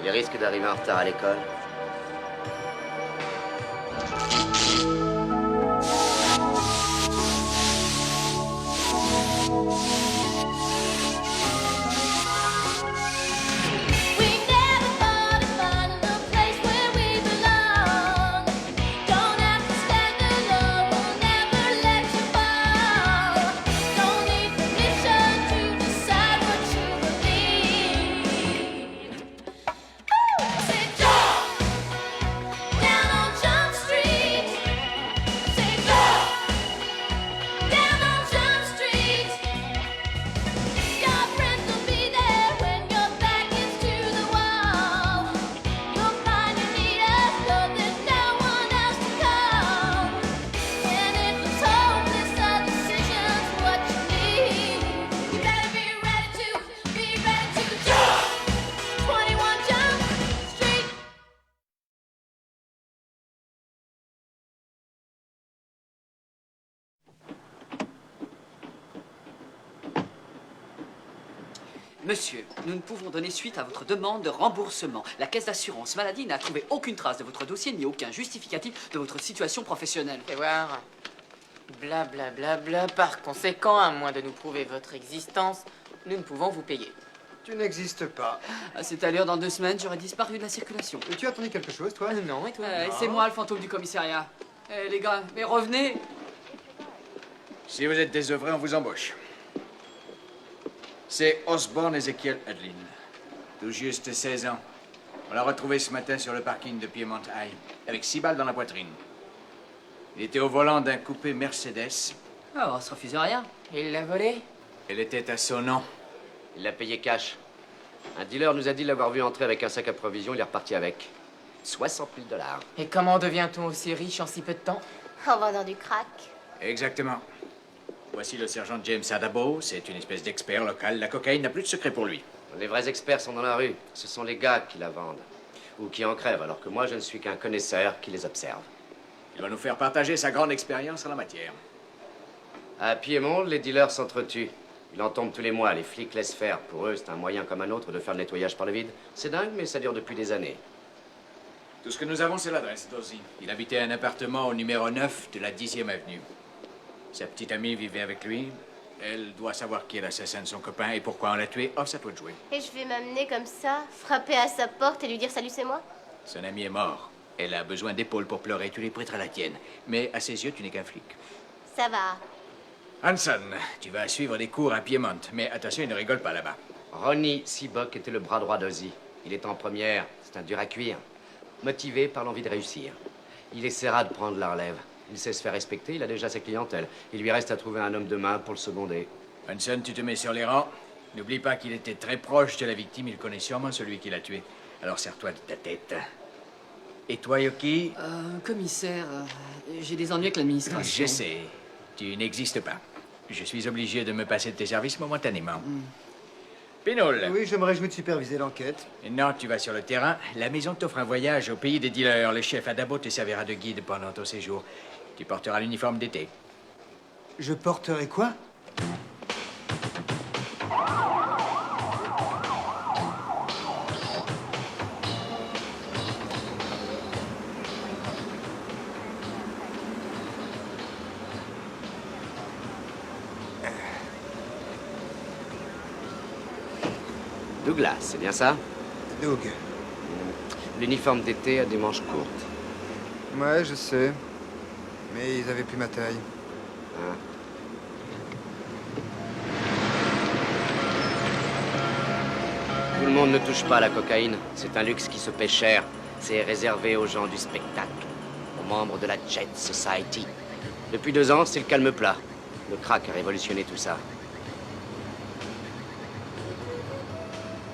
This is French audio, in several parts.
Les risques d'arriver en retard à l'école. Monsieur, nous ne pouvons donner suite à votre demande de remboursement. La caisse d'assurance maladie n'a trouvé aucune trace de votre dossier ni aucun justificatif de votre situation professionnelle. Et voir. Bla bla bla bla. Par conséquent, à moins de nous prouver votre existence, nous ne pouvons vous payer. Tu n'existes pas. À cette allure, dans 2 semaines, j'aurais disparu de la circulation. Et tu as attendu quelque chose, toi? Non, et toi? C'est moi le fantôme du commissariat. Eh les gars, mais revenez! Si vous êtes désœuvré, on vous embauche. C'est Osborne Ezekiel Adlin. Tout juste 16 ans. On l'a retrouvé ce matin sur le parking de Piedmont High, avec 6 balles dans la poitrine. Il était au volant d'un coupé Mercedes. Ah, on se refuse rien. Il l'a volé? Elle était à son nom. Il l'a payé cash. Un dealer nous a dit l'avoir vu entrer avec un sac à provisions, il est reparti avec. 60 000 $. Et comment devient-on aussi riche en si peu de temps? En vendant du crack. Exactement. Voici le sergent James Adabo. C'est une espèce d'expert local. La cocaïne n'a plus de secret pour lui. Les vrais experts sont dans la rue. Ce sont les gars qui la vendent. Ou qui en crèvent, alors que moi, je ne suis qu'un connaisseur qui les observe. Il va nous faire partager sa grande expérience en la matière. À Piedmont, les dealers s'entretuent. Il en tombe tous les mois, les flics laissent faire. Pour eux, c'est un moyen comme un autre de faire le nettoyage par le vide. C'est dingue, mais ça dure depuis des années. Tout ce que nous avons, c'est l'adresse d'Ozzy. Il habitait un appartement au numéro 9 de la 10e avenue. Sa petite amie vivait avec lui. Elle doit savoir qui est l'assassin de son copain et pourquoi on l'a tué. Oh, ça doit te jouer. Et je vais m'amener comme ça, frapper à sa porte et lui dire salut, c'est moi? Son ami est mort. Elle a besoin d'épaules pour pleurer. Tu les prêteras la tienne. Mais à ses yeux, tu n'es qu'un flic. Ça va. Hanson, tu vas suivre des cours à Piedmont. Mais attention, il ne rigole pas là-bas. Ronnie Seabuck était le bras droit d'Ozzy. Il est en première. C'est un dur à cuire. Motivé par l'envie de réussir. Il essaiera de prendre la relève. Il sait se faire respecter, il a déjà sa clientèle. Il lui reste à trouver un homme de main pour le seconder. Hanson, tu te mets sur les rangs. N'oublie pas qu'il était très proche de la victime. Il connaît sûrement celui qui l'a tué. Alors serre-toi de ta tête. Et toi, Yoki? Commissaire, j'ai des ennuis avec l'administration. Je sais. Tu n'existes pas. Je suis obligé de me passer de tes services momentanément. Pinol. Oui, je me réjouis de superviser l'enquête. Non, tu vas sur le terrain. La maison t'offre un voyage au pays des dealers. Le chef Adabo te servira de guide pendant ton séjour. Tu porteras l'uniforme d'été. Je porterai quoi? Douglas, c'est bien ça? Doug. L'uniforme d'été a des manches courtes. Ouais, je sais. Mais ils avaient plus ma taille. Hein? Tout le monde ne touche pas à la cocaïne. C'est un luxe qui se paie cher. C'est réservé aux gens du spectacle, aux membres de la Jet Society. Depuis 2 ans, c'est le calme plat. Le crack a révolutionné tout ça.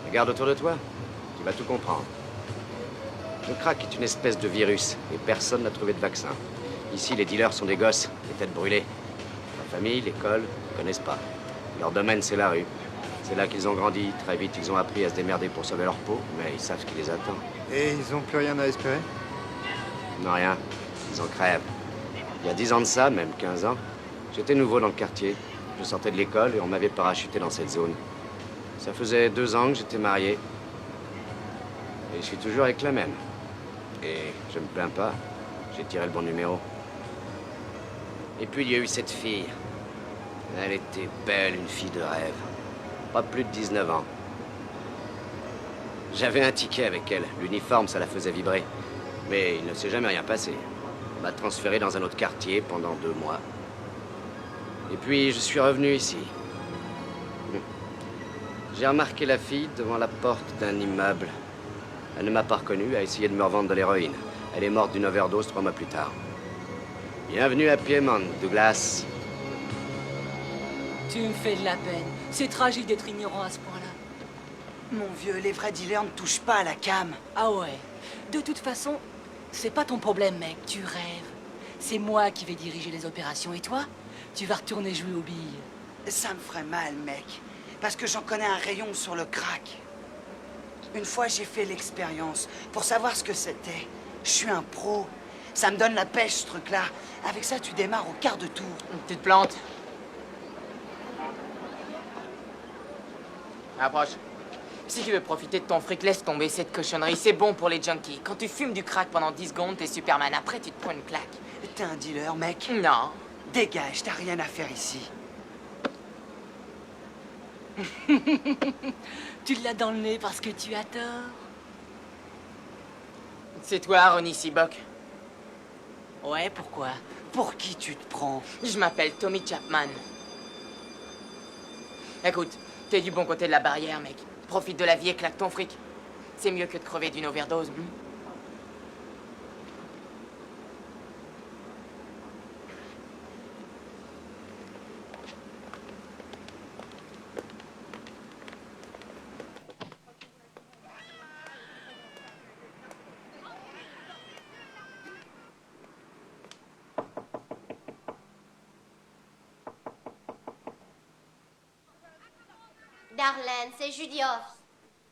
Regarde autour de toi, tu vas tout comprendre. Le crack est une espèce de virus et personne n'a trouvé de vaccin. Ici, les dealers sont des gosses, des têtes brûlées. La famille, l'école, ils ne connaissent pas. Leur domaine, c'est la rue. C'est là qu'ils ont grandi. Très vite, ils ont appris à se démerder pour sauver leur peau, mais ils savent ce qui les attend. Et ils ont plus rien à espérer? Non, rien. Ils en crèvent. Il y a 10 ans de ça, même 15 ans, j'étais nouveau dans le quartier. Je sortais de l'école et on m'avait parachuté dans cette zone. Ça faisait 2 ans que j'étais marié. Et je suis toujours avec la même. Et je me plains pas. J'ai tiré le bon numéro. Et puis il y a eu cette fille. Elle était belle, une fille de rêve. Pas plus de 19 ans. J'avais un ticket avec elle. L'uniforme, ça la faisait vibrer. Mais il ne s'est jamais rien passé. On m'a transféré dans un autre quartier pendant 2 mois. Et puis je suis revenu ici. J'ai remarqué la fille devant la porte d'un immeuble. Elle ne m'a pas reconnu, a essayé de me revendre de l'héroïne. Elle est morte d'une overdose 3 mois plus tard. Bienvenue à Piedmont, Douglas. Tu me fais de la peine. C'est tragique d'être ignorant à ce point-là. Mon vieux, les vrais dealers ne touchent pas à la cam. Ah ouais. De toute façon, c'est pas ton problème, mec. Tu rêves. C'est moi qui vais diriger les opérations. Et toi, tu vas retourner jouer aux billes. Ça me ferait mal, mec. Parce que j'en connais un rayon sur le crack. Une fois, j'ai fait l'expérience pour savoir ce que c'était. Je suis un pro. Ça me donne la pêche, ce truc-là. Avec ça, tu démarres au quart de tour. Tu te plantes. Approche. Si tu veux profiter de ton fric, laisse tomber cette cochonnerie. C'est bon pour les junkies. Quand tu fumes du crack pendant 10 secondes, t'es Superman. Après, tu te prends une claque. T'es un dealer, mec. Non. Dégage, t'as rien à faire ici. Tu l'as dans le nez parce que tu as tort. C'est toi, Ronnie Seabock. Ouais, pourquoi? Pour qui tu te prends? Je m'appelle Tommy Chapman. Écoute, t'es du bon côté de la barrière, mec. Profite de la vie et claque ton fric. C'est mieux que de crever d'une overdose. Darlene, c'est Judy Hoffs.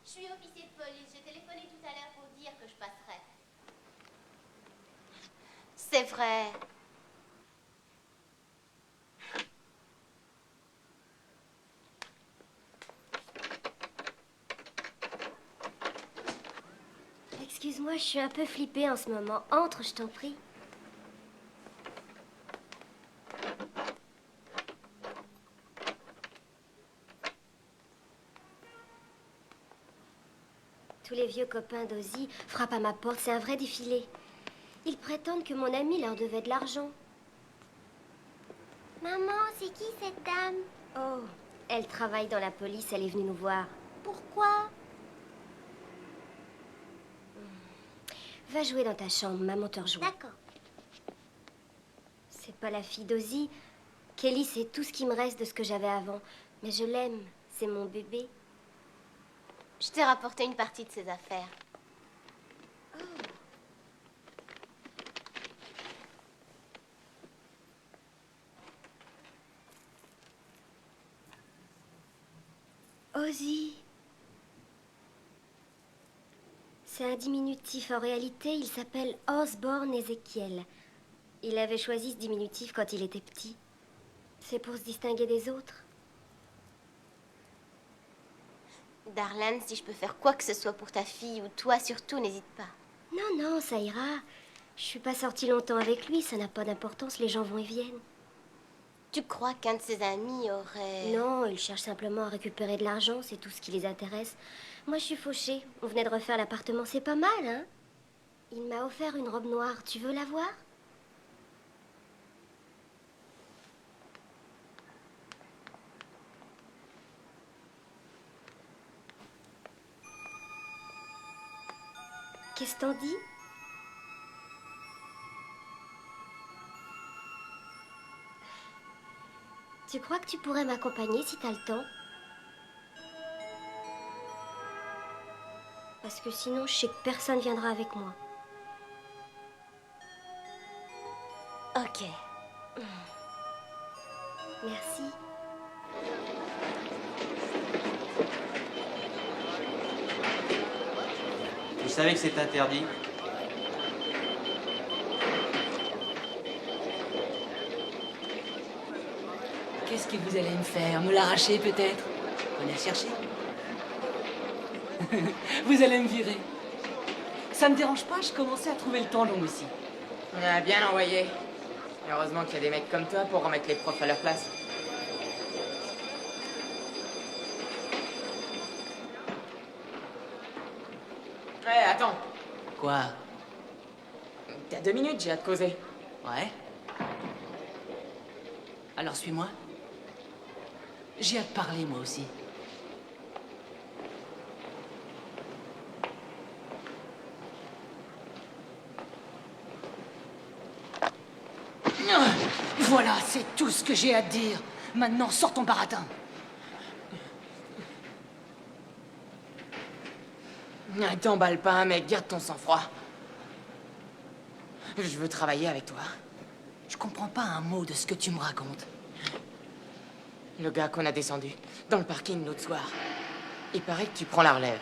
Je suis officier de police. J'ai téléphoné tout à l'heure pour dire que je passerais. C'est vrai. Excuse-moi, je suis un peu flippée en ce moment. Entre, je t'en prie. Tous les vieux copains d'Ozzy frappent à ma porte. C'est un vrai défilé. Ils prétendent que mon ami leur devait de l'argent. Maman, c'est qui cette dame? Oh, elle travaille dans la police. Elle est venue nous voir. Pourquoi? Va jouer dans ta chambre. Maman te rejoint. D'accord. C'est pas la fille d'Ozzy. Kelly, c'est tout ce qui me reste de ce que j'avais avant. Mais je l'aime. C'est mon bébé. Je t'ai rapporté une partie de ses affaires. Oh. Ozzy. C'est un diminutif. En réalité, il s'appelle Osborne Ezekiel. Il avait choisi ce diminutif quand il était petit. C'est pour se distinguer des autres. Darlene, si je peux faire quoi que ce soit pour ta fille ou toi, surtout, n'hésite pas. Non, non, ça ira. Je suis pas sortie longtemps avec lui, ça n'a pas d'importance, les gens vont et viennent. Tu crois qu'un de ses amis aurait... Non, il cherche simplement à récupérer de l'argent, c'est tout ce qui les intéresse. Moi, je suis fauchée. On venait de refaire l'appartement, c'est pas mal, hein? Il m'a offert une robe noire, tu veux la voir? Qu'est-ce que t'en dis? Tu crois que tu pourrais m'accompagner si t'as le temps? Parce que sinon, je sais que personne viendra avec moi. Ok. Merci. Vous savez que c'est interdit? Qu'est-ce que vous allez me faire? Me l'arracher peut-être? Venez le chercher. Vous allez me virer. Ça me dérange pas, je commençais à trouver le temps long ici. On a bien envoyé. Heureusement qu'il y a des mecs comme toi pour remettre les profs à leur place. Ouais, attends. Quoi? T'as 2 minutes, j'ai à te causer. Ouais? Alors suis-moi. J'ai à te parler, moi aussi. Voilà, c'est tout ce que j'ai à te dire. Maintenant, sors ton baratin. T'emballe pas, mec, garde ton sang-froid. Je veux travailler avec toi. Je comprends pas un mot de ce que tu me racontes. Le gars qu'on a descendu, dans le parking l'autre soir. Il paraît que tu prends la relève.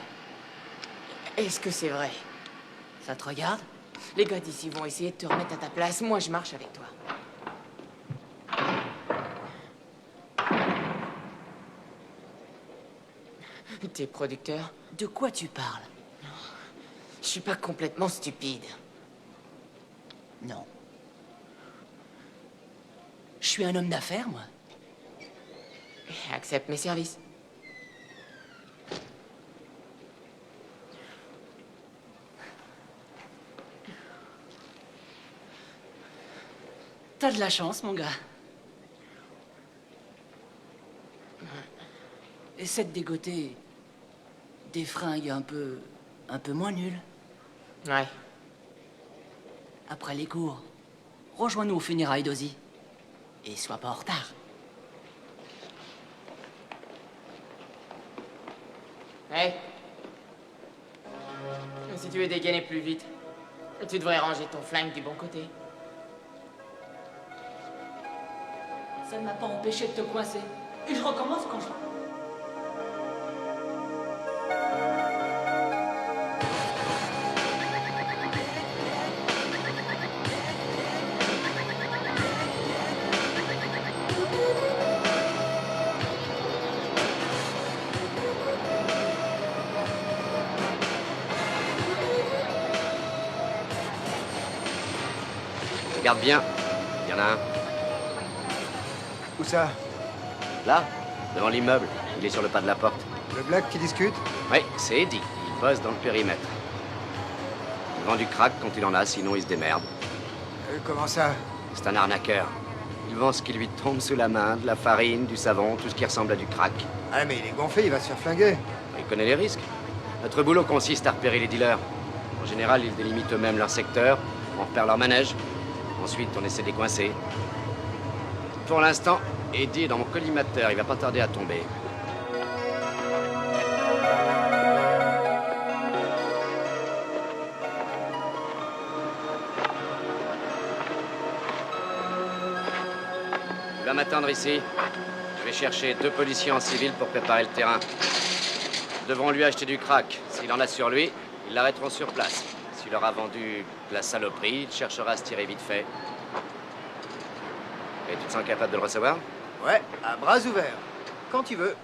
Est-ce que c'est vrai? Ça te regarde? Les gars d'ici vont essayer de te remettre à ta place. Moi, je marche avec toi. T'es producteur? De quoi tu parles? Je suis pas complètement stupide. Non. Je suis un homme d'affaires, moi. Accepte mes services. T'as de la chance, mon gars. Essaie de dégoter des fringues un peu moins nulles. Ouais. Après les cours, rejoins-nous aux funérailles d'Ozzy. Et sois pas en retard. Hey. Si tu veux dégainer plus vite, tu devrais ranger ton flingue du bon côté. Ça ne m'a pas empêché de te coincer. Et je recommence quand je... Regarde bien. Il y en a un. Où ça? Là, devant l'immeuble. Il est sur le pas de la porte. Le black qui discute? Oui, c'est Eddie. Il bosse dans le périmètre. Il vend du crack quand il en a, sinon il se démerde. Comment ça? C'est un arnaqueur. Il vend ce qui lui tombe sous la main, de la farine, du savon, tout ce qui ressemble à du crack. Ah, mais il est gonflé, il va se faire flinguer. Il connaît les risques. Notre boulot consiste à repérer les dealers. En général, ils délimitent eux-mêmes leur secteur, on repère leur manège. Ensuite, on essaie de les coincer. Pour l'instant, Eddie est dans mon collimateur, il va pas tarder à tomber. Tu vas m'attendre ici. Je vais chercher 2 policiers en civil pour préparer le terrain. Ils devront lui acheter du crack. S'il en a sur lui, ils l'arrêteront sur place. S'il leur a vendu de la saloperie, il cherchera à se tirer vite fait. Et tu te sens capable de le recevoir? Ouais, à bras ouverts. Quand tu veux.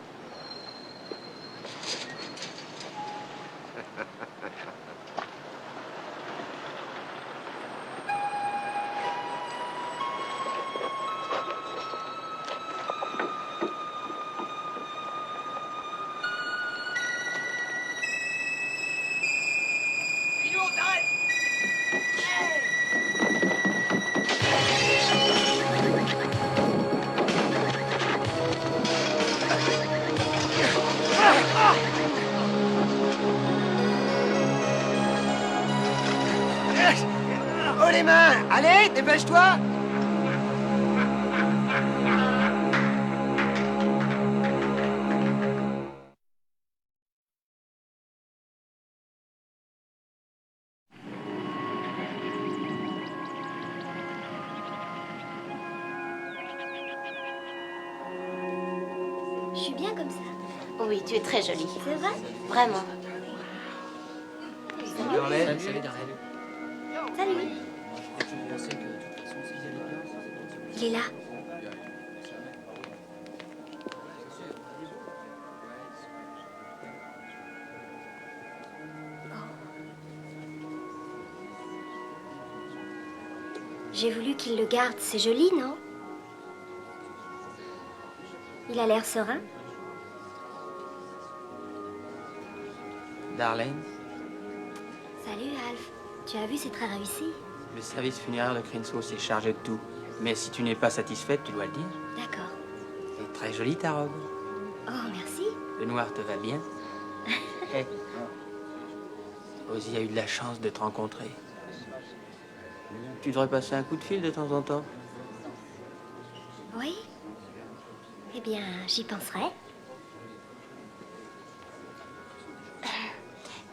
Oh les mains! Allez, dépêche-toi! Je suis bien comme ça. Oui, tu es très jolie. C'est vrai? Vraiment. Salut, salut, Darlene. Salut. Il est là. J'ai voulu qu'il le garde. C'est joli, non? Il a l'air serein. Darlene, Salut, Alf. Tu as vu, c'est très réussi. le service funéraire de Crenso s'est chargé de tout. Mais si tu n'es pas satisfaite, tu dois le dire. D'accord. C'est très jolie ta robe. Oh, merci. Le noir te va bien. Hey. Ozzy a eu de la chance de te rencontrer. Tu devrais passer un coup de fil de temps en temps. Oui? Eh bien, j'y penserai.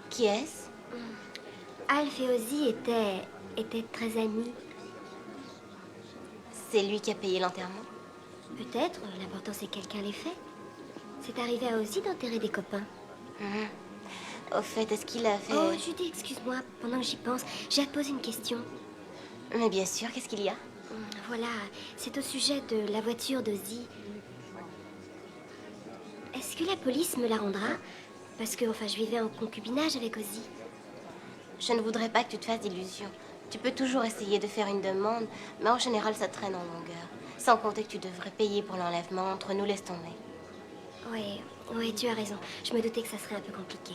Qui est-ce? Alf et Ozzy étaient très amis. C'est lui qui a payé l'enterrement? Peut-être. L'important, c'est que quelqu'un l'ait fait. C'est arrivé à Ozzy d'enterrer des copains. Au fait, est-ce qu'il a fait... Oh, Judy, excuse-moi. Pendant que j'y pense, j'ai à te poser une question. Mais bien sûr, qu'est-ce qu'il y a? Voilà, c'est au sujet de la voiture d'Ozzy. Est-ce que la police me la rendra? Parce que, enfin, je vivais en concubinage avec Ozzy. Je ne voudrais pas que tu te fasses d'illusions. Tu peux toujours essayer de faire une demande, mais en général, ça traîne en longueur. Sans compter que tu devrais payer pour l'enlèvement. Entre nous, laisse tomber. Oui, tu as raison. Je me doutais que ça serait un peu compliqué.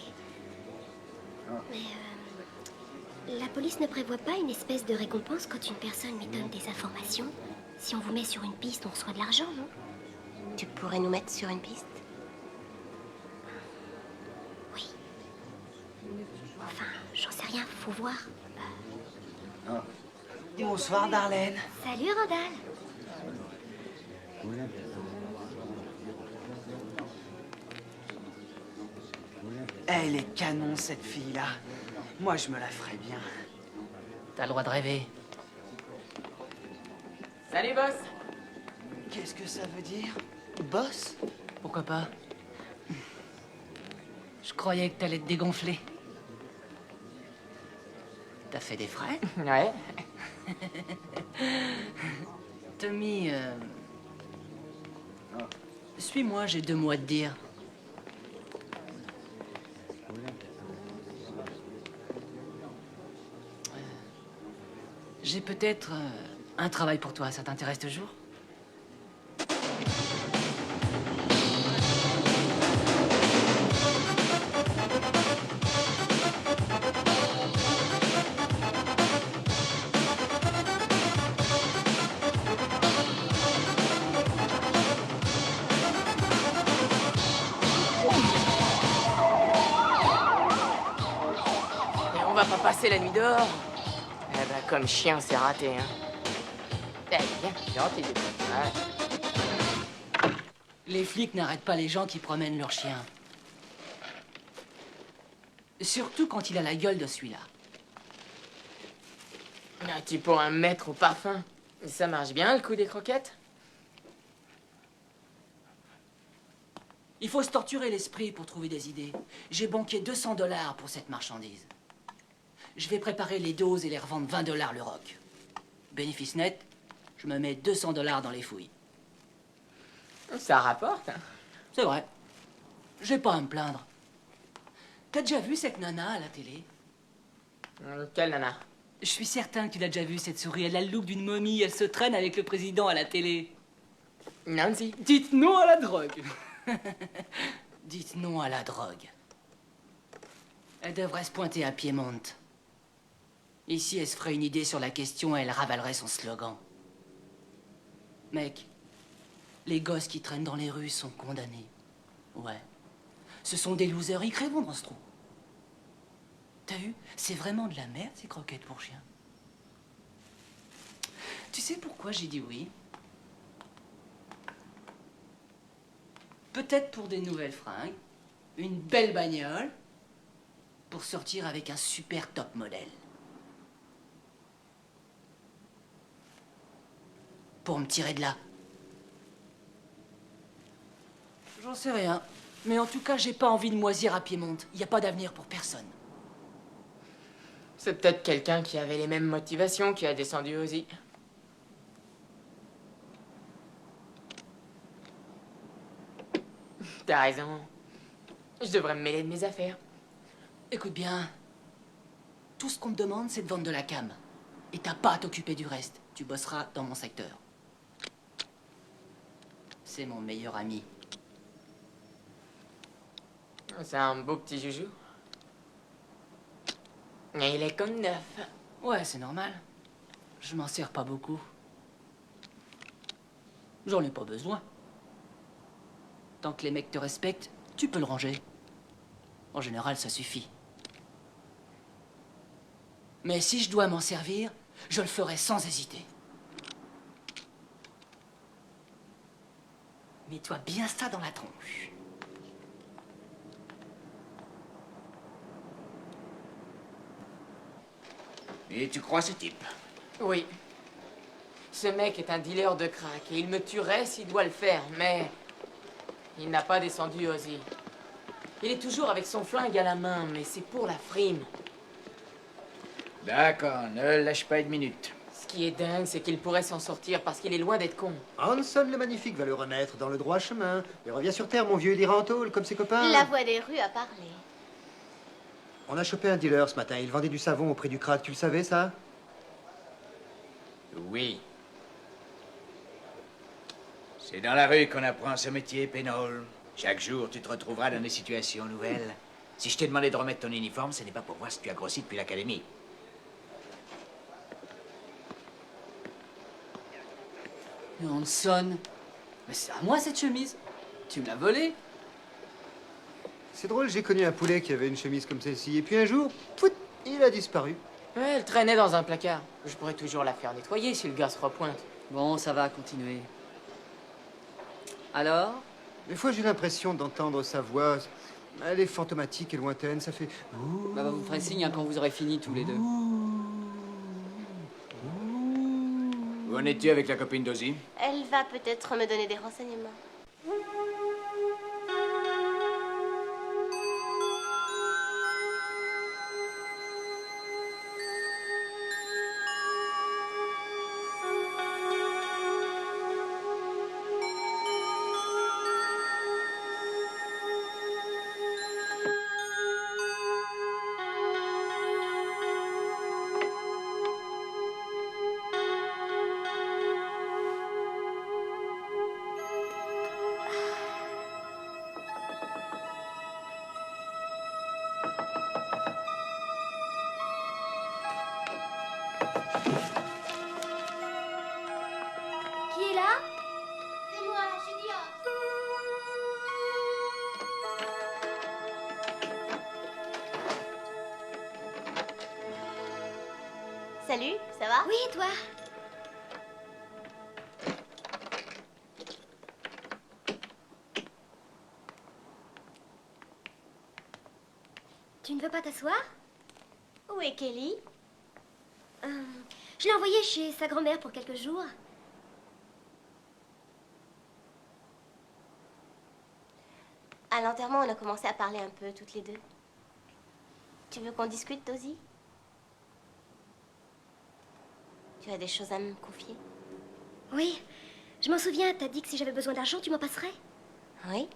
Mais la police ne prévoit pas une espèce de récompense quand une personne lui donne des informations? Si on vous met sur une piste, on reçoit de l'argent, non? Tu pourrais nous mettre sur une piste? Oui. Enfin, j'en sais rien, faut voir. Bonsoir, Darlene. Salut, Randall. Elle est canon, cette fille-là. Moi, je me la ferais bien. T'as le droit de rêver. Salut, boss. Qu'est-ce que ça veut dire? Boss? Pourquoi pas? Je croyais que t'allais te dégonfler. T'as fait des frais? Ouais. Tommy, suis-moi, j'ai 2 mots à te dire. J'ai peut-être un travail pour toi, ça t'intéresse toujours? Et on va pas passer la nuit dehors. Eh ben, comme chien, c'est raté, hein. Eh, viens, gentil. Ouais. Les flics n'arrêtent pas les gens qui promènent leurs chiens. Surtout quand il a la gueule de celui-là. Un petit pour un maître au parfum. Ça marche bien, le coup des croquettes? Il faut se torturer l'esprit pour trouver des idées. J'ai banqué 200 $ pour cette marchandise. Je vais préparer les doses et les revendre 20 $ le roc. Bénéfice net, je me mets 200 $ dans les fouilles. Ça rapporte, hein. C'est vrai. J'ai pas à me plaindre. T'as déjà vu cette nana à la télé? Quelle nana? Je suis certain que tu l'as déjà vue, cette souris. Elle a le look d'une momie. Elle se traîne avec le président à la télé. Nancy. Dites non à la drogue. Dites non à la drogue. Elle devrait se pointer à Piémont. Ici, elle se ferait une idée sur la question et elle ravalerait son slogan. Mec, les gosses qui traînent dans les rues sont condamnés. Ouais. Ce sont des losers, ils crèveront dans ce trou. T'as vu? C'est vraiment de la merde, ces croquettes pour chiens. Tu sais pourquoi j'ai dit oui? Peut-être pour des nouvelles fringues, une belle bagnole, pour sortir avec un super top modèle. Pour me tirer de là. J'en sais rien. Mais en tout cas, j'ai pas envie de moisir à Piémont. Il n'y a pas d'avenir pour personne. C'est peut-être quelqu'un qui avait les mêmes motivations qui a descendu Ozzy. T'as raison. Je devrais me mêler de mes affaires. Écoute bien. Tout ce qu'on te demande, c'est de vendre de la cam. Et t'as pas à t'occuper du reste. tu bosseras dans mon secteur. C'est mon meilleur ami. C'est un beau petit joujou. Et il est comme neuf. Ouais, c'est normal. Je m'en sers pas beaucoup. J'en ai pas besoin. Tant que les mecs te respectent, tu peux le ranger. En général, ça suffit. Mais si je dois m'en servir, je le ferai sans hésiter. Mets-toi bien ça dans la tronche. Et tu crois ce type? Oui. Ce mec est un dealer de crack et il me tuerait s'il doit le faire, mais il n'a pas descendu Ozzy. Il est toujours avec son flingue à la main, mais c'est pour la frime. D'accord, ne lâche pas une minute. Ce qui est dingue, c'est qu'il pourrait s'en sortir parce qu'il est loin d'être con. Hanson le Magnifique va le remettre dans le droit chemin. Et reviens sur terre, mon vieux, et dira en tôle, comme ses copains. La voix des rues a parlé. On a chopé un dealer ce matin. Il vendait du savon au prix du crack. Tu le savais, ça? Oui. C'est dans la rue qu'on apprend ce métier, Pénol. Chaque jour, tu te retrouveras dans des situations nouvelles. Si je t'ai demandé de remettre ton uniforme, ce n'est pas pour voir si tu as grossi depuis l'académie. Mais Hanson, mais c'est à moi cette chemise. Tu me l'as volée. C'est drôle, j'ai connu un poulet qui avait une chemise comme celle-ci. Et puis un jour, pout, il a disparu. Ouais, elle traînait dans un placard. Je pourrais toujours la faire nettoyer si le gars se repointe. Bon, ça va continuer. Alors? Des fois, j'ai l'impression d'entendre sa voix. Elle est fantomatique et lointaine. Ça fait... Bah, vous ferez signe hein, quand vous aurez fini tous les deux. Où en es-tu avec la copine d'Ozzy? Elle va peut-être me donner des renseignements. Qui est là? C'est moi, je suis dehors. Salut, ça va? Oui, et toi? Tu ne veux pas t'asseoir? Où est Kelly? Je l'ai envoyée chez sa grand-mère pour quelques jours. À l'enterrement, on a commencé à parler un peu, toutes les deux. Tu veux qu'on discute, Dozy? Tu as des choses à me confier? Oui, je m'en souviens, t'as dit que si j'avais besoin d'argent, tu m'en passerais. Oui?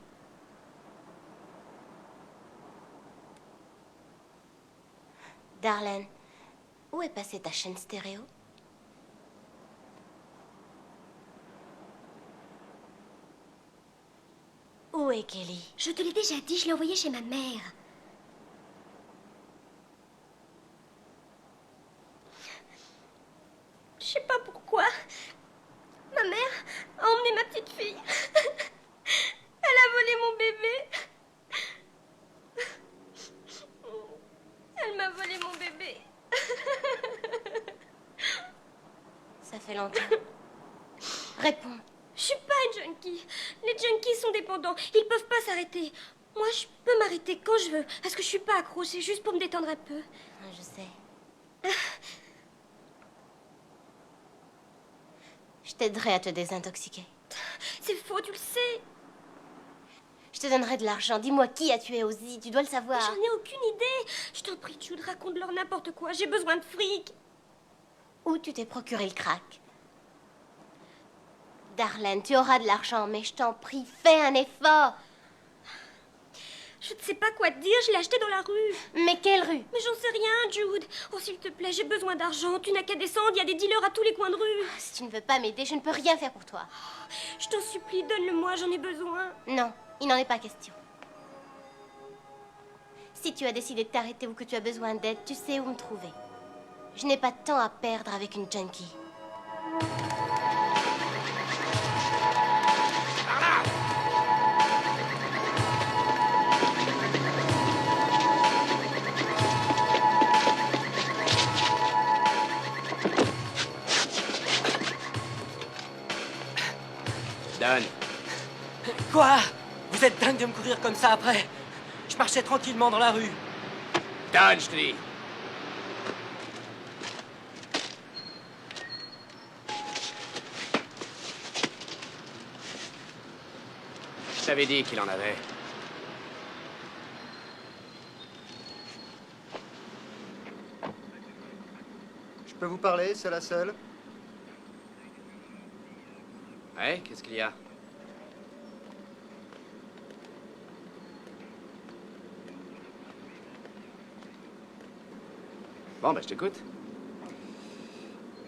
Darlene, où est passée ta chaîne stéréo? Où est Kelly? Je te l'ai déjà dit, je l'ai envoyée chez ma mère. Je sais pas pourquoi. Ma mère a emmené ma petite fille. Elle a volé mon bébé. Elle m'a volé mon bébé. Ça fait longtemps. Réponds. Je suis pas une junkie. Les junkies sont dépendants. Ils peuvent pas s'arrêter. Moi, je peux m'arrêter quand je veux. Parce que je suis pas accro. C'est juste pour me détendre un peu. Je sais. Je t'aiderai à te désintoxiquer. C'est faux, tu le sais. Je te donnerai de l'argent. Dis-moi qui a tué Ozzy. Tu dois le savoir. J'en ai aucune idée. Je t'en prie, Jude, raconte-leur n'importe quoi. J'ai besoin de fric. Où tu t'es procuré le crack? Darlene, tu auras de l'argent, mais je t'en prie, fais un effort. Je ne sais pas quoi te dire, je l'ai acheté dans la rue. Mais quelle rue? Mais j'en sais rien, Jude. Oh, s'il te plaît, j'ai besoin d'argent. Tu n'as qu'à descendre, il y a des dealers à tous les coins de rue. Si tu ne veux pas m'aider, je ne peux rien faire pour toi. Je t'en supplie, donne-le-moi, j'en ai besoin. Non, il n'en est pas question. Si tu as décidé de t'arrêter ou que tu as besoin d'aide, tu sais où me trouver. Je n'ai pas de temps à perdre avec une junkie. Don, Quoi? Vous êtes dingue de me courir comme ça après? Je marchais tranquillement dans la rue. Don, je te dis. Je t'avais dit qu'il en avait. Je peux vous parler, c'est la seule? Ouais, qu'est-ce qu'il y a? Bon, bah, je t'écoute.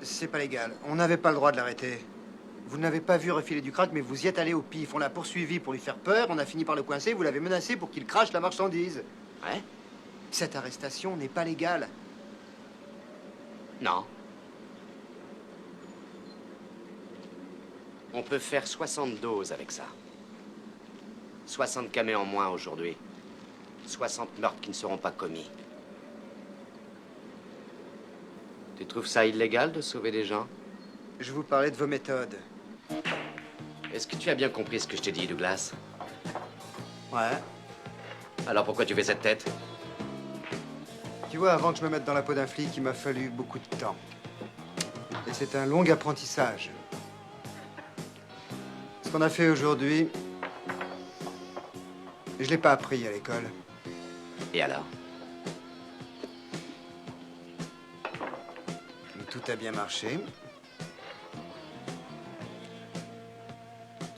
C'est pas légal. On n'avait pas le droit de l'arrêter. Vous n'avez pas vu refiler du crack, mais vous y êtes allé au pif. On l'a poursuivi pour lui faire peur, on a fini par le coincer, vous l'avez menacé pour qu'il crache la marchandise. Ouais? Cette arrestation n'est pas légale. Non. On peut faire 60 doses avec ça. 60 camés en moins aujourd'hui. 60 meurtres qui ne seront pas commis. Tu trouves ça illégal de sauver des gens? Je vous parlais de vos méthodes. Est-ce que tu as bien compris ce que je t'ai dit, Douglas? Ouais. Alors pourquoi tu fais cette tête? Tu vois, avant que je me mette dans la peau d'un flic, il m'a fallu beaucoup de temps. Et c'est un long apprentissage. Ce qu'on a fait aujourd'hui, je l'ai pas appris à l'école. Et alors? Tout a bien marché.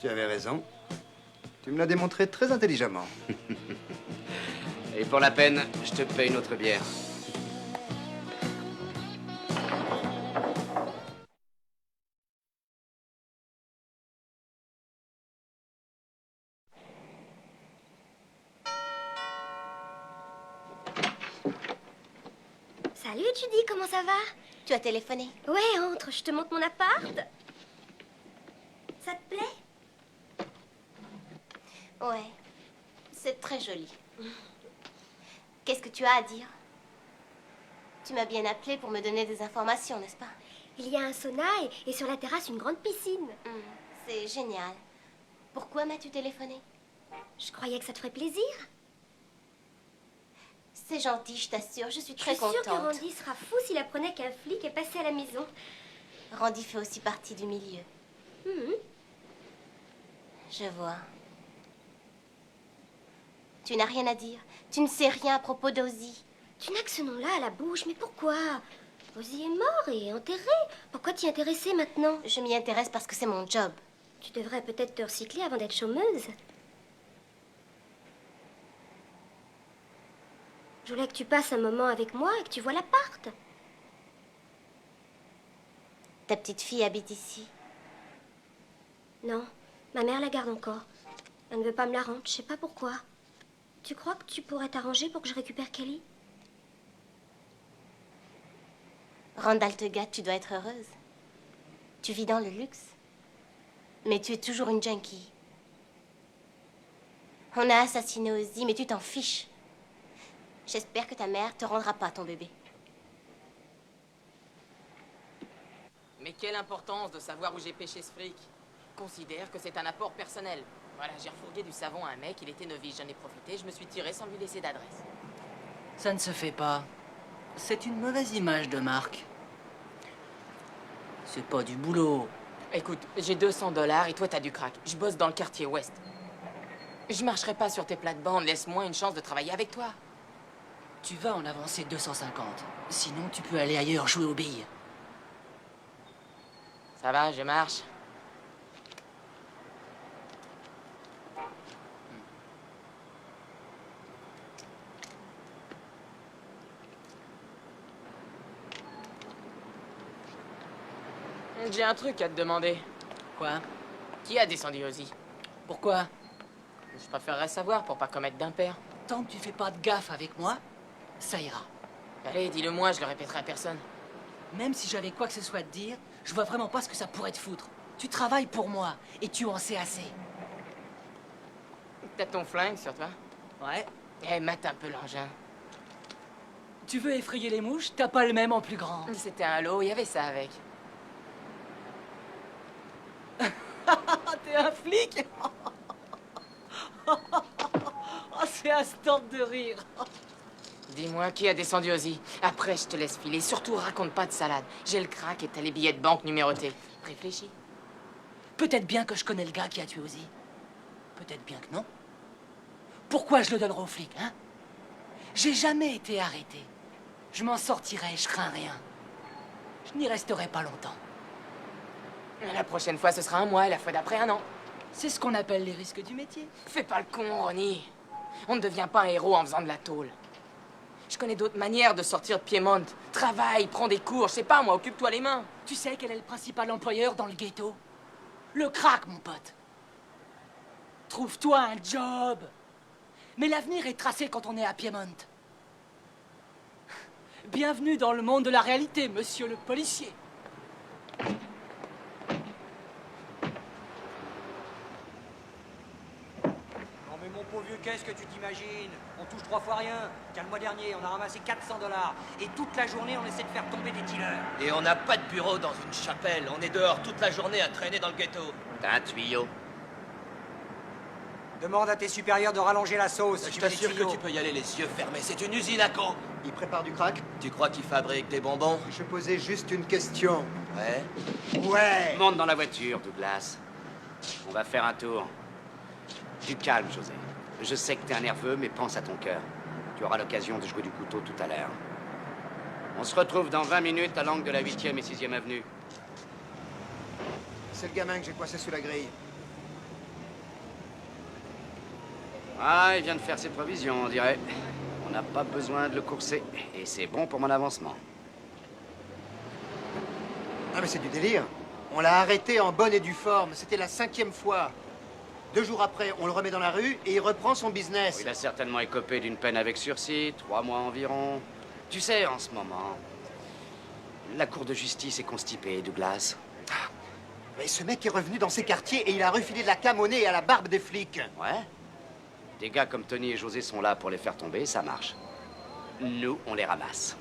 Tu avais raison. Tu me l'as démontré très intelligemment. Et pour la peine, je te paye une autre bière. Salut, Judy, comment ça va? Tu as téléphoné? Ouais, entre, je te montre mon appart. Ça te plaît? Ouais, c'est très joli. Qu'est-ce que tu as à dire? Tu m'as bien appelé pour me donner des informations, n'est-ce pas? Il y a un sauna et sur la terrasse une grande piscine. C'est génial. Pourquoi m'as-tu téléphoné? Je croyais que ça te ferait plaisir. C'est gentil, je t'assure, je suis très Je suis sûre que contente. Randy sera fou s'il apprenait qu'un flic est passé à la maison. Randy fait aussi partie du milieu. Je vois. Tu n'as rien à dire. Tu ne sais rien à propos d'Ozzy. Tu n'as que ce nom-là à la bouche, mais pourquoi? Ozzy est mort et enterré. Pourquoi t'y intéresser maintenant? Je m'y intéresse parce que c'est mon job. Tu devrais peut-être te recycler avant d'être chômeuse. Je voulais que tu passes un moment avec moi et que tu vois l'appart. Ta petite fille habite ici. Non, ma mère la garde encore. Elle ne veut pas me la rendre, je sais pas pourquoi. Tu crois que tu pourrais t'arranger pour que je récupère Kelly? Randall te gâte, tu dois être heureuse. Tu vis dans le luxe. Mais tu es toujours une junkie. On a assassiné Ozzy, mais tu t'en fiches. J'espère que ta mère te rendra pas ton bébé. Mais quelle importance de savoir où j'ai pêché ce fric. Considère que c'est un apport personnel. Voilà, j'ai refourgué du savon à un mec, il était novice, j'en ai profité, je me suis tiré sans lui laisser d'adresse. Ça ne se fait pas. C'est une mauvaise image de marque. C'est pas du boulot. Écoute, j'ai 200 $ et toi t'as du crack. Je bosse dans le quartier ouest. Je marcherai pas sur tes plates-bandes, laisse-moi une chance de travailler avec toi. Tu vas en avancer 250. Sinon, tu peux aller ailleurs jouer aux billes. Ça va, je marche. J'ai un truc à te demander. Quoi? Qui a descendu Ozzy? Pourquoi? Je préférerais savoir pour pas commettre d'impair. Tant que tu fais pas de gaffe avec moi, ça ira. Allez, dis-le moi, je le répéterai à personne. Même si j'avais quoi que ce soit à te dire, je vois vraiment pas ce que ça pourrait te foutre. Tu travailles pour moi, et tu en sais assez. T'as ton flingue sur toi? Ouais. Eh, mate un peu l'engin. Tu veux effrayer les mouches? T'as pas le même en plus grand. C'était un lot, il y avait ça avec. T'es un flic? Oh, c'est un stand de rire. Dis-moi, qui a descendu Ozzy? Après, je te laisse filer. Surtout, raconte pas de salade. J'ai le crack et t'as les billets de banque numérotés. Réfléchis. Peut-être bien que je connais le gars qui a tué Ozzy. Peut-être bien que non. Pourquoi je le donnerai aux flics, hein? J'ai jamais été arrêté. Je m'en sortirai, je crains rien. Je n'y resterai pas longtemps. La prochaine fois, ce sera un mois et la fois d'après, un an. C'est ce qu'on appelle les risques du métier. Fais pas le con, Ronnie. On ne devient pas un héros en faisant de la tôle. Je connais d'autres manières de sortir de Piedmont. Travaille, prends des cours, je sais pas, moi, occupe-toi les mains. Tu sais quel est le principal employeur dans le ghetto? Le crack, mon pote. Trouve-toi un job. Mais l'avenir est tracé quand on est à Piedmont. Bienvenue dans le monde de la réalité, monsieur le policier. Non mais mon pauvre vieux, qu'est-ce que tu t'imagines? On touche 3 fois rien. Tiens, le mois dernier, on a ramassé 400 $. Et toute la journée, on essaie de faire tomber des dealers. Et on n'a pas de bureau dans une chapelle. On est dehors toute la journée à traîner dans le ghetto. T'as un tuyau? Demande à tes supérieurs de rallonger la sauce. Je t'assure que tu peux y aller les yeux fermés. C'est une usine à co. Il prépare du crack? Tu crois qu'il fabrique des bonbons? Je posais juste une question. Ouais. Ouais! Monte dans la voiture, Douglas. On va faire un tour. Du calme, José. Je sais que t'es un nerveux, mais pense à ton cœur. Tu auras l'occasion de jouer du couteau tout à l'heure. On se retrouve dans 20 minutes à l'angle de la 8e et 6e avenue. C'est le gamin que j'ai coincé sous la grille. Ah, il vient de faire ses provisions, on dirait. On n'a pas besoin de le courser. Et c'est bon pour mon avancement. Ah mais c'est du délire. On l'a arrêté en bonne et due forme. C'était la 5e fois. 2 jours après, on le remet dans la rue et il reprend son business. Il a certainement écopé d'une peine avec sursis, 3 mois environ. Tu sais, en ce moment, la cour de justice est constipée, Douglas. Ah, mais ce mec est revenu dans ses quartiers et il a refilé de la cam au nez et à la barbe des flics. Ouais. Des gars comme Tony et José sont là pour les faire tomber, ça marche. Nous, on les ramasse.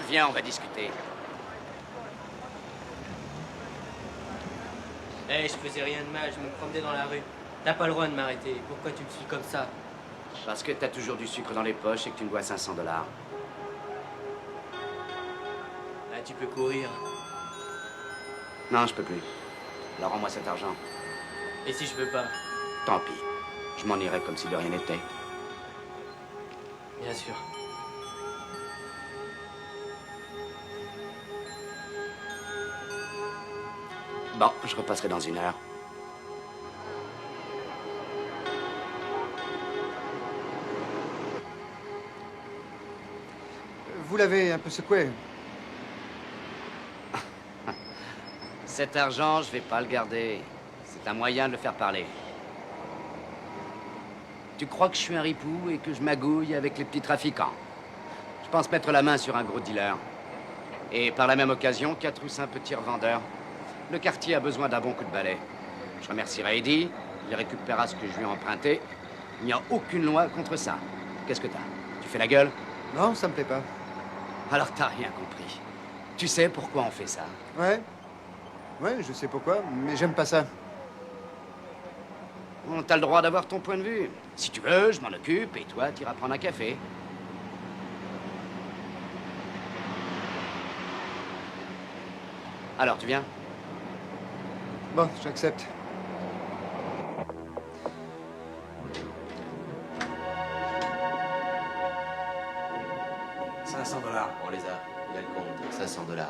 Viens, on va discuter. Eh, je faisais rien de mal, je me promenais dans la rue. T'as pas le droit de m'arrêter. Pourquoi tu me suis comme ça? Parce que t'as toujours du sucre dans les poches et que tu me dois 500 $. Ah, tu peux courir. Non, je peux plus. Alors rends-moi cet argent. Et si je veux pas? Tant pis. Je m'en irai comme si de rien n'était. Bien sûr. Bon, je repasserai dans 1 heure. Vous l'avez un peu secoué. Cet argent, je vais pas le garder. C'est un moyen de le faire parler. Tu crois que je suis un ripou et que je magouille avec les petits trafiquants? Je pense mettre la main sur un gros dealer. Et par la même occasion, 4 ou 5 petits revendeurs. Le quartier a besoin d'un bon coup de balai. Je remercierai Eddie, il récupérera ce que je lui ai emprunté. Il n'y a aucune loi contre ça. Qu'est-ce que t'as? Tu fais la gueule? Non, ça me plaît pas. Alors t'as rien compris. Tu sais pourquoi on fait ça? Ouais. Ouais, je sais pourquoi, mais j'aime pas ça. Bon, t'as le droit d'avoir ton point de vue. Si tu veux, je m'en occupe et toi, t'iras prendre un café. Alors, tu viens? Bon, j'accepte. $500. On les a. Il y a le compte. 500 $.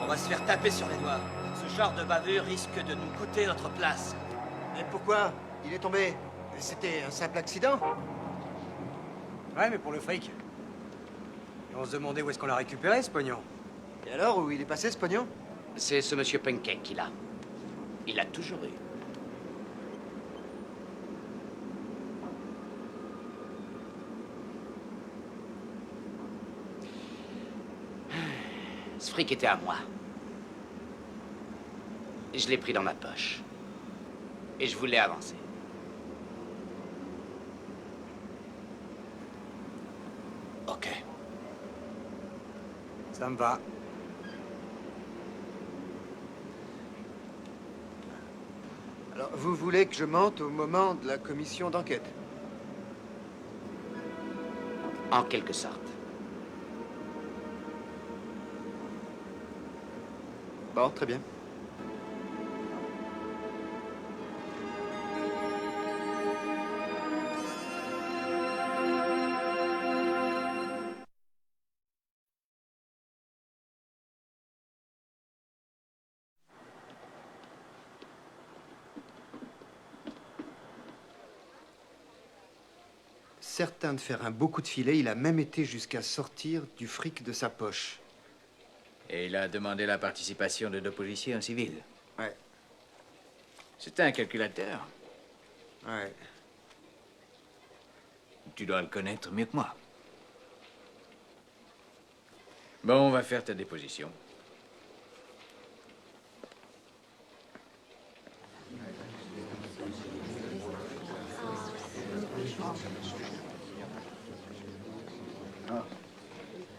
On va se faire taper sur les doigts. Ce genre de bavure risque de nous coûter notre place. Mais pourquoi? Il est tombé. C'était un simple accident. Ouais, mais pour le fric. Et on se demandait où est-ce qu'on l'a récupéré, ce pognon. Et alors, où il est passé, ce pognon? C'est ce monsieur Punkek qui l'a. Il l'a toujours eu. Ce fric était à moi. Je l'ai pris dans ma poche. Et je voulais avancer. Ok. Ça me va. Alors, vous voulez que je mente au moment de la commission d'enquête? En quelque sorte. Bon, très bien. Certain de faire un beau coup de filet, il a même été jusqu'à sortir du fric de sa poche. Et il a demandé la participation de 2 policiers en civil. Ouais. C'était un calculateur. Ouais. Tu dois le connaître mieux que moi. Bon, on va faire ta déposition.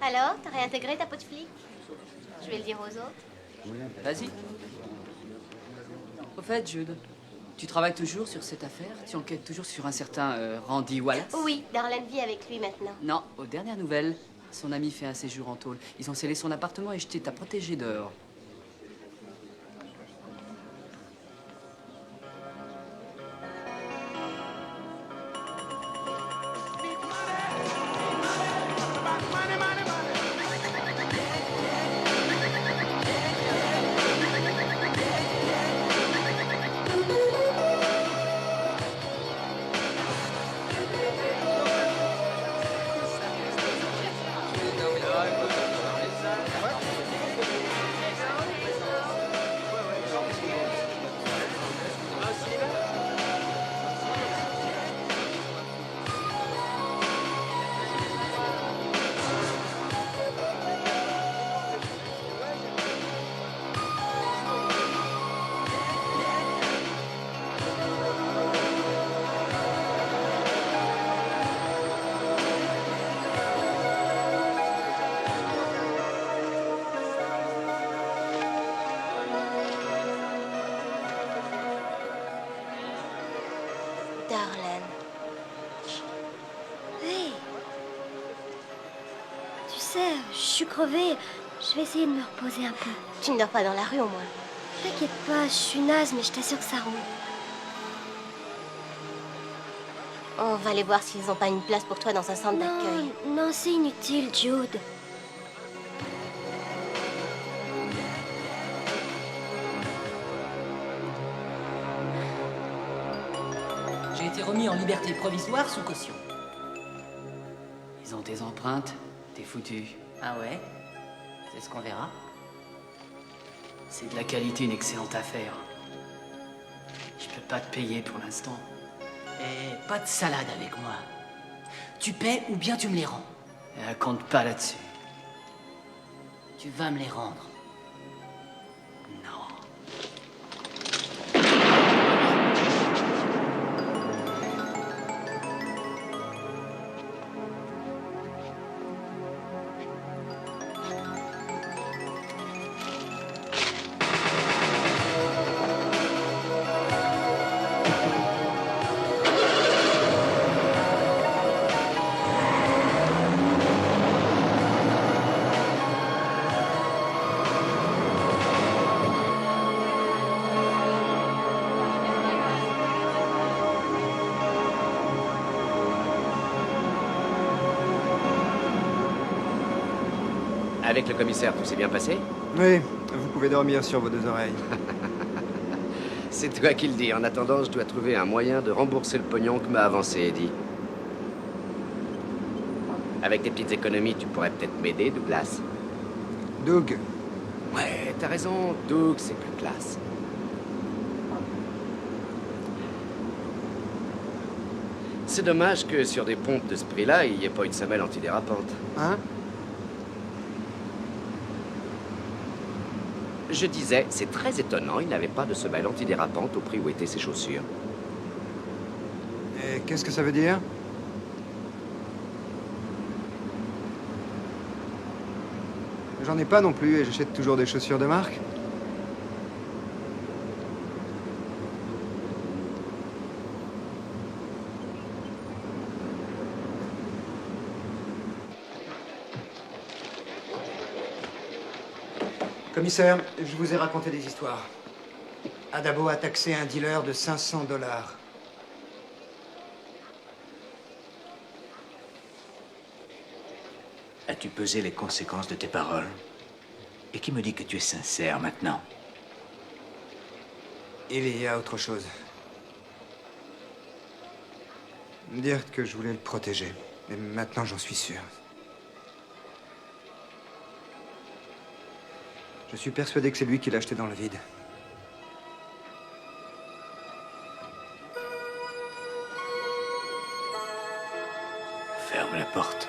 Alors, t'as réintégré ta peau de flic? Je vais le dire aux autres. Vas-y. Au fait, Jude, tu travailles toujours sur cette affaire? Tu enquêtes toujours sur un certain Randy Wallace? Oui, Darlene vit avec lui maintenant. Non, aux dernières nouvelles, son ami fait un séjour en tôle. Ils ont scellé son appartement et jeté ta protégée dehors. Darlene. Hey. Tu sais, je suis crevée. Je vais essayer de me reposer un peu. Tu ne dors pas dans la rue au moins? T'inquiète pas, je suis naze, mais je t'assure que ça roule. On va aller voir s'ils n'ont pas une place pour toi dans un centre d'accueil. Non, c'est inutile, Jude. J'ai été remis en liberté provisoire sous caution. Ils ont tes empreintes, t'es foutu. Ah ouais? C'est ce qu'on verra. C'est de la qualité, une excellente affaire. Je peux pas te payer pour l'instant. Et pas de salade avec moi. Tu paies ou bien tu me les rends. Compte pas là-dessus. Tu vas me les rendre. Avec le commissaire, tout s'est bien passé? Oui, vous pouvez dormir sur vos deux oreilles. C'est toi qui le dis. En attendant, je dois trouver un moyen de rembourser le pognon que m'a avancé Eddie. Avec tes petites économies, tu pourrais peut-être m'aider, Douglas. Doug. Ouais, t'as raison. Doug, c'est plus classe. C'est dommage que sur des pompes de ce prix-là, il n'y ait pas une semelle antidérapante. Hein? Je disais, c'est très étonnant, il n'avait pas de semelle antidérapante au prix où étaient ses chaussures. Et qu'est-ce que ça veut dire? J'en ai pas non plus et j'achète toujours des chaussures de marque. Commissaire, je vous ai raconté des histoires. Adabo a taxé un dealer de 500 $. As-tu pesé les conséquences de tes paroles? Et qui me dit que tu es sincère maintenant? Il y a autre chose. Dire que je voulais le protéger. Mais maintenant, j'en suis sûr. Je suis persuadé que c'est lui qui l'a acheté dans le vide. Ferme la porte.